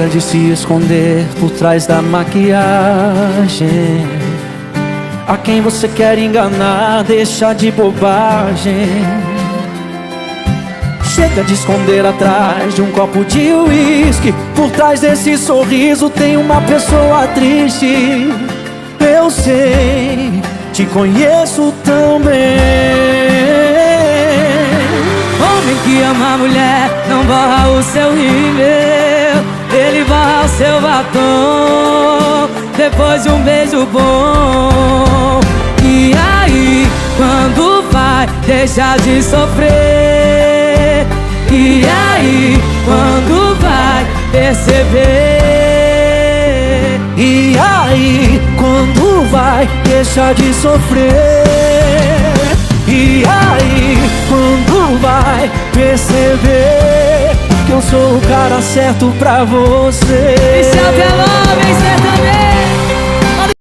Chega de se esconder por trás da maquiagem. A quem você quer enganar, deixa de bobagem. Chega de esconder atrás de um copo de uísque. Por trás desse sorriso tem uma pessoa triste. Eu sei, te conheço tão bem. Homem que ama a mulher não borra o seu rímel, ele borra o seu batom depois de um beijo bom. E aí, quando vai deixar de sofrer? E aí, quando vai perceber? E aí, quando vai deixar de sofrer? E aí, quando vai perceber que eu sou o cara certo pra você? E se até logo, sertanejo.